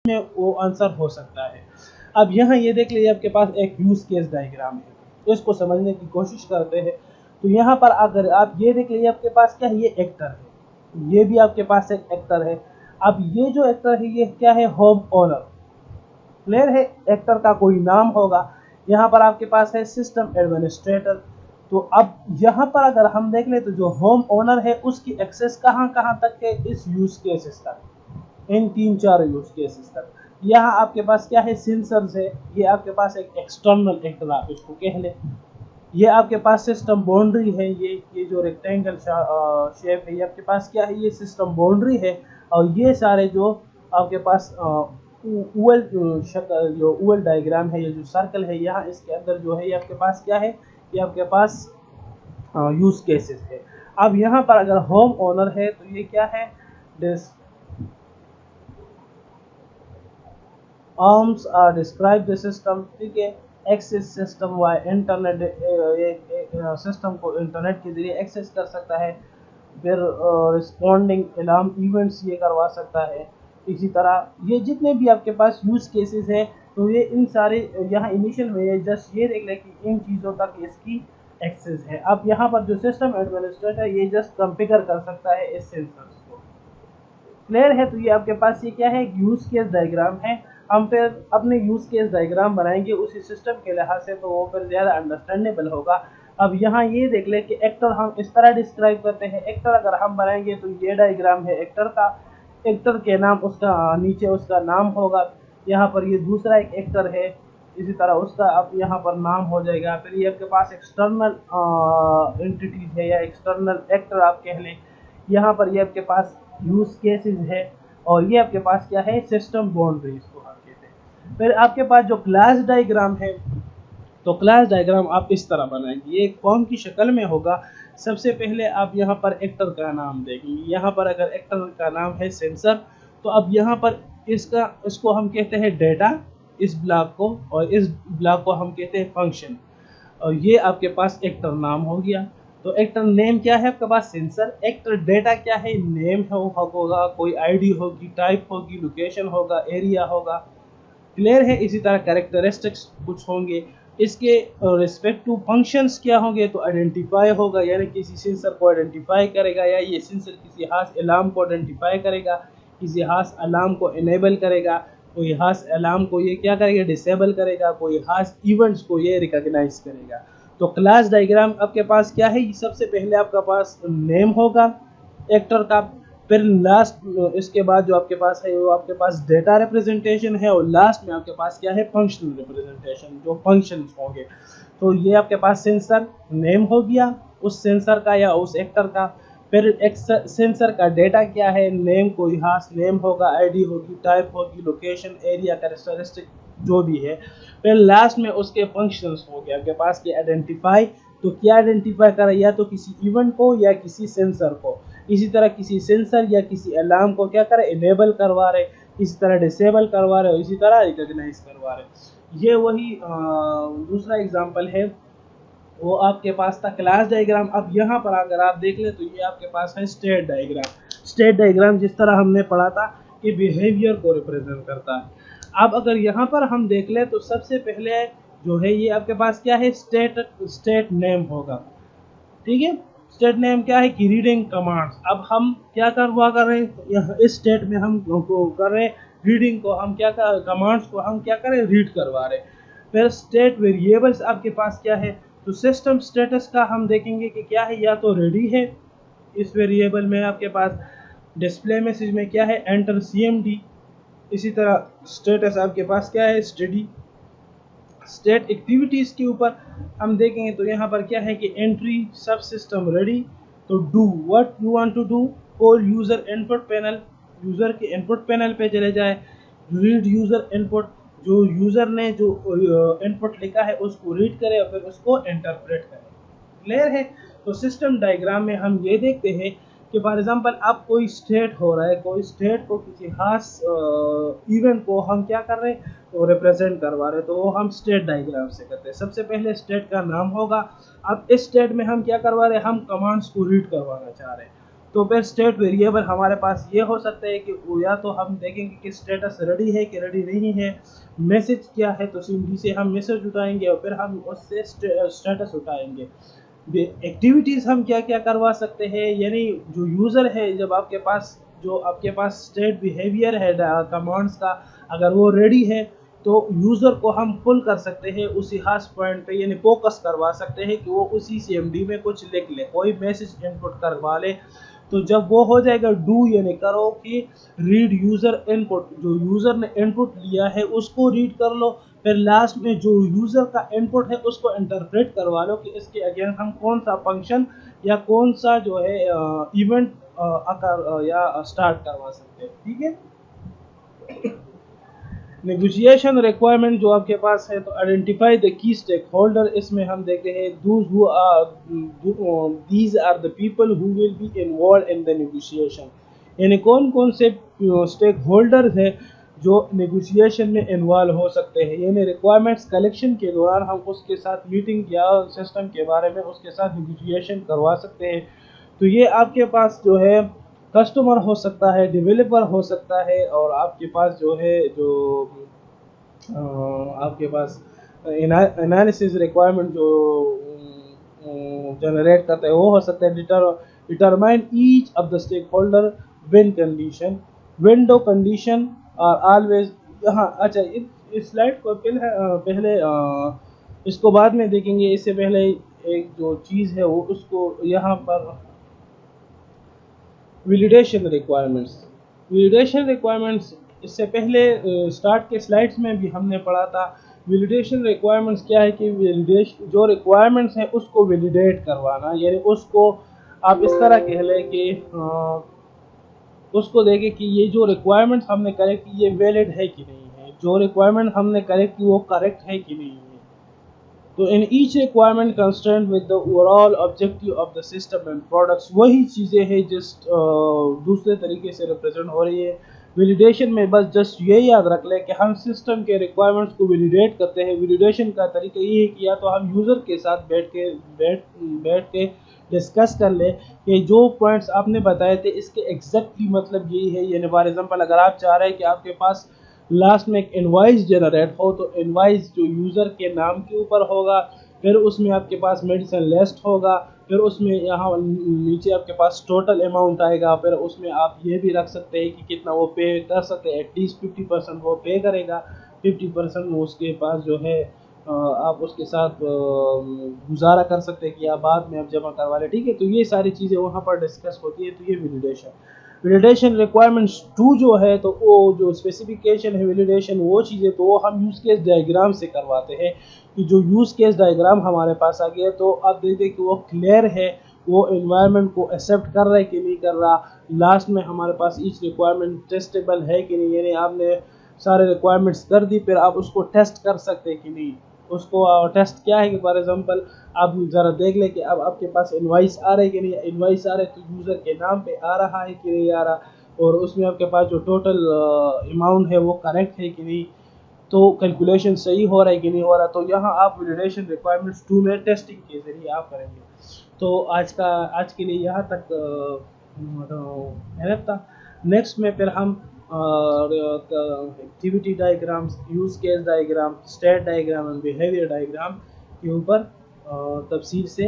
में वो आंसर हो सकता है। अब यहाँ ये देख लीजिए आपके पास एक यूज केस डायग्राम है, तो इसको समझने की कोशिश करते हैं। तो यहाँ पर अगर आप ये देख लीजिए आपके पास क्या है, ये एक्टर है, ये भी आपके पास एक एक्टर है। अब ये जो एक्टर है ये क्या है, होम ओनर। क्लियर है, एक्टर का कोई नाम होगा। यहाँ पर आपके पास है सिस्टम एडमिनिस्ट्रेटर। तो अब यहाँ पर अगर हम देख ले तो जो होम ओनर है उसकी एक्सेस कहाँ कहाँ तक है, इस यूज केसेस तक, इन 3-4 यूज केसेस तक। यहाँ आपके पास क्या है, सेंसर्स है, ये आपके पास एक एक्सटर्नल एक्टर आप इसको कह ले। ये आपके पास सिस्टम बाउंड्री है, ये जो रेक्टेंगल शेप है ये आपके पास क्या है, ये सिस्टम बाउंड्री है। और ये सारे जो आपके पास उवल शक्ल, जो उवल डायग्राम है, ये जो सर्कल है यहाँ इसके अंदर जो है ये आपके पास क्या है, ये आपके पास यूज केसेस है। अब यहाँ पर अगर होम ओनर है तो ये क्या है, this arms are describe the system, ठीक है, एक्सेस सिस्टम व इंटरनेट, सिस्टम को इंटरनेट के जरिए एक्सेस कर सकता है। फिर रिस्पॉन्डिंग अलार्म इवेंट्स ये करवा सकता है। इसी तरह ये जितने भी आपके पास यूज केसेस है, तो ये इन सारे यहाँ इनिशियल में ये जस्ट ये देख लें कि इन चीज़ों तक इसकी एक्सेस है। अब यहाँ पर जो सिस्टम एडमिनिस्ट्रेटर ये जस्ट कॉन्फ़िगर कर सकता है इस सेंसर्स को। क्लियर है, तो ये आपके पास ये क्या है, एक यूज केस डायग्राम है। हम फिर अपने यूज केस डायग्राम बनाएंगे उसी सिस्टम के लिहाज से, तो वो फिर ज़्यादा अंडरस्टैंडेबल होगा। अब यहाँ ये देख ले कि एक्टर हम इस तरह डिस्क्राइब करते हैं। एक्टर अगर हम बनाएंगे तो ये डायग्राम है एक्टर का, एक्टर के नाम उसका नीचे उसका नाम होगा। यहाँ पर ये दूसरा एक एक्टर है, इसी तरह उसका अब यहाँ पर नाम हो जाएगा। फिर ये आपके पास एक्सटर्नल एंटिटीज है या एक्सटर्नल एक्टर आप कह लें। यहाँ पर ये आपके पास यूज केसेस है, और ये आपके पास क्या है, सिस्टम बाउंड्रीज को हम कहते हैं। फिर आपके पास जो क्लास डायग्राम है, तो क्लास डायग्राम आप इस तरह बनाएंगे, ये एक फॉर्म की शक्ल में होगा। सबसे पहले आप यहाँ पर एक्टर का नाम देखेंगे। यहाँ पर अगर एक्टर का नाम है सेंसर, तो अब यहाँ पर इसको हम कहते हैं डेटा, इस ब्लॉक को, और इस ब्लॉक को हम कहते हैं फंक्शन। और ये आपके पास एक्टर नाम हो गया। तो एक्टर नेम क्या है आपके पास, सेंसर। एक्टर डेटा क्या है, नेम होगा, कोई आईडी होगी, टाइप होगी, लोकेशन होगा, एरिया होगा। क्लियर है, इसी तरह कैरेक्टरिस्टिक्स कुछ होंगे। इसके रिस्पेक्ट टू फंक्शंस क्या होंगे, तो आइडेंटिफाई होगा, यानी किसी सेंसर को आइडेंटिफाई करेगा, या ये सेंसर किसी खास अलार्म को आइडेंटिफाई करेगा, किसी खास अलार्म को इनेबल करेगा, कोई खास अलार्म को ये क्या करेगा, डिसेबल करेगा, कोई खास इवेंट्स को ये रिकॉग्नाइज करेगा। तो क्लास डायग्राम आपके पास क्या है, सबसे पहले आपका पास नेम होगा एक्टर का, फिर लास्ट इसके बाद जो आपके पास है वो आपके पास डेटा रिप्रेजेंटेशन है, और लास्ट में आपके पास क्या है, फंक्शनल रिप्रेजेंटेशन, जो फंक्शंस होंगे। तो ये आपके पास सेंसर नेम हो गया उस सेंसर का या उस एक्टर का। फिर एक सेंसर का डेटा क्या है, नेम, कोई खास नेम होगा, आईडी होगी, टाइप होगी, लोकेशन, एरिया, कैरेक्टरिस्टिक जो भी है। फिर लास्ट में उसके फंक्शंस हो गए आपके पास के आइडेंटिफाई, तो क्या आइडेंटिफाई कर, या तो किसी इवेंट को या किसी सेंसर को। इसी तरह किसी सेंसर या किसी अलार्म को क्या करे, इनेबल करवा रहे, इसी तरह डिसेबल करवा रहे, इसी तरह रिकॉग्नाइज करवा रहे। ये वही दूसरा एग्जांपल है, वो आपके पास था क्लास डायग्राम। अब यहाँ पर अगर आप देख ले तो ये आपके पास है स्टेट डायग्राम। स्टेट डायग्राम जिस तरह हमने पढ़ा था कि बिहेवियर को रिप्रेजेंट करता है। अब अगर यहाँ पर हम देख ले तो सबसे पहले जो है ये आपके पास क्या है, स्टेट नेम होगा, ठीक है। स्टेट नेम क्या है कि रीडिंग कमांड्स। अब हम क्या कर रहे हैं, यहाँ इस स्टेट में हम कर रहे हैं रीडिंग को, हम क्या कर कमांड्स को हम क्या करें, रीड करवा रहे हैं। फिर स्टेट वेरिएबल्स आपके पास क्या है, तो सिस्टम स्टेटस का हम देखेंगे कि क्या है, या तो रेडी है, इस वेरिएबल में आपके पास डिस्प्ले मैसेज में क्या है, एंटर CMD। इसी तरह स्टेटस आपके पास क्या है, स्टडी। स्टेट एक्टिविटीज के ऊपर हम देखेंगे तो यहाँ पर क्या है कि एंट्री सब सिस्टम रेडी, तो do what you want to do, call user input panel, user के इनपुट पैनल पे चले जाए, रीड यूजर इनपुट, जो यूजर ने जो इनपुट लिखा है उसको रीड करे और फिर उसको इंटरप्रेट करे। क्लियर है, तो सिस्टम डायग्राम में हम ये देखते हैं कि फॉर एग्जांपल अब कोई स्टेट हो रहा है, कोई स्टेट को किसी खास इवेंट को हम क्या कर रहे हैं, तो रिप्रेजेंट करवा रहे हैं, तो वो हम स्टेट डायग्राम से करते हैं। सबसे पहले स्टेट का नाम होगा। अब इस स्टेट में हम क्या करवा रहे हैं, हम कमांड्स को रीड करवाना चाह रहे हैं। तो फिर स्टेट वेरिएबल हमारे पास ये हो सकता है कि या तो हम देखेंगे कि स्टेटस रेडी है कि रेडी नहीं है, मैसेज क्या है तो सिंपली से हम मैसेज उठाएंगे और फिर हम उससे स्टेटस उठाएंगे। एक्टिविटीज़ हम क्या क्या करवा सकते हैं, यानी जो यूज़र है जब आपके पास स्टेट बिहेवियर है कमांड्स का, अगर वो रेडी है तो यूज़र को हम पुल कर सकते हैं उसी खास पॉइंट पे, यानी फोकस करवा सकते हैं कि वो उसी CMD में कुछ लिख ले, कोई मैसेज इनपुट करवा ले। तो जब वो हो जाएगा डू यानी करो कि रीड यूज़र इनपुट, जो यूज़र ने इनपुट लिया है उसको रीड कर लो, फिर लास्ट में जो यूज़र का इनपुट है उसको इंटरप्रेट करवा लो कि इसके अगेंस्ट हम कौन सा फंक्शन या कौन सा जो है इवेंट या स्टार्ट करवा सकते हैं। ठीक है। नेगोशिएशन रिक्वायरमेंट जो आपके पास है, तो identify the key stakeholder, इसमें हम देखते हैं these are the people who will be involve in the negotiation, यानी कौन कौन से स्टेक होल्डर हैं जो नेगोशिएशन में इन्वॉल्व हो सकते हैं, यानी रिक्वायरमेंट्स कलेक्शन के दौरान हम उसके साथ मीटिंग या सिस्टम के बारे में उसके साथ नेगोशिएशन करवा सकते हैं। तो ये आपके पास जो है कस्टमर हो सकता है, डेवलपर हो सकता है, और आपके पास जो है आपके पास एनालिसिस रिक्वायरमेंट जो जनरेट करता है वो हो सकता है। Determine each of the stakeholder win condition, window condition और ऑलवेज। हाँ अच्छा, इस स्लाइड को पहले इसको बाद में देखेंगे, इससे पहले एक जो चीज़ है वो उसको यहाँ पर वैलिडेशन रिक्वायरमेंट्स इससे पहले स्टार्ट के स्लाइड्स में भी हमने पढ़ा था। वैलिडेशन रिक्वायरमेंट्स क्या है कि वैलिडेशन जो रिक्वायरमेंट्स है उसको वैलिडेट करवाना, यानी उसको आप इस तरह कह लें कि उसको देखें कि ये जो रिक्वायरमेंट्स हमने करेक्ट की ये वैलिड है कि नहीं है, जो रिक्वायरमेंट हमने करेक्ट की वो करेक्ट है कि नहीं है। तो in each requirement constraint with the overall objective of the system and products, वही चीज़ें हैं जिस दूसरे तरीके से रिप्रेजेंट हो रही है। वैलिडेशन में बस जस्ट ये याद रख लें कि हम सिस्टम के रिक्वायरमेंट्स को वैलिडेट करते हैं। वैलिडेशन का तरीका ये है कि या तो हम यूज़र के साथ बैठ के डिस्कस कर ले कि जो पॉइंट्स आपने बताए थे इसके एग्जैक्टली मतलब यही है, यानी फॉर एग्जांपल अगर आप चाह रहे हैं कि आपके पास लास्ट में एक इनवॉइस जनरेट हो, तो इनवॉइस जो यूज़र के नाम के ऊपर होगा, फिर उसमें आपके पास मेडिसिन लिस्ट होगा, फिर उसमें यहाँ नीचे आपके पास टोटल अमाउंट आएगा, फिर उसमें आप ये भी रख सकते हैं कि कितना वो पे कर सकते हैं, एटलीस्ट 50% वो पे करेगा, 50% उसके पास जो है आप उसके साथ गुजारा कर सकते हैं कि आप बाद में आप जमा करवा लें। ठीक है, तो ये सारी चीज़ें वहाँ पर डिस्कस होती है। तो ये वैलिडेशन रिक्वायरमेंट्स 2 जो है, तो वो जो स्पेसिफिकेशन है वैलिडेशन वो चीज़ें तो वो हम यूज़ केस डायग्राम से करवाते हैं कि जो यूज़ केस डायग्राम हमारे पास आ गया तो आप देखते हैं कि वो क्लियर है, वो एनवायरनमेंट को एक्सेप्ट कर रहा है कि नहीं कर रहा। लास्ट में हमारे पास ईच रिक्वायरमेंट टेस्टेबल है कि नहीं, यानी आपने सारे रिक्वायरमेंट्स कर दी, फिर आप उसको टेस्ट कर सकते हैं कि नहीं। उसको टेस्ट क्या है कि फॉर एग्जांपल आप ज़रा देख लें कि अब आपके पास इनवाइस आ रहा है कि नहीं, इनवाइस आ रहा है तो यूज़र के नाम पे आ रहा है कि नहीं आ रहा, और उसमें आपके पास जो टोटल अमाउंट है वो करेक्ट है कि नहीं, तो कैलकुलेशन सही हो रहा है कि नहीं हो रहा। तो यहाँ आप वैलिडेशन रिक्वायरमेंट्स 2 में टेस्टिंग के ज़रिए आप करेंगे। तो आज के लिए यहाँ तक है था। नेक्स्ट में फिर हम activity diagrams, use case diagram, state diagram and behaviour diagram के ऊपर तफसील से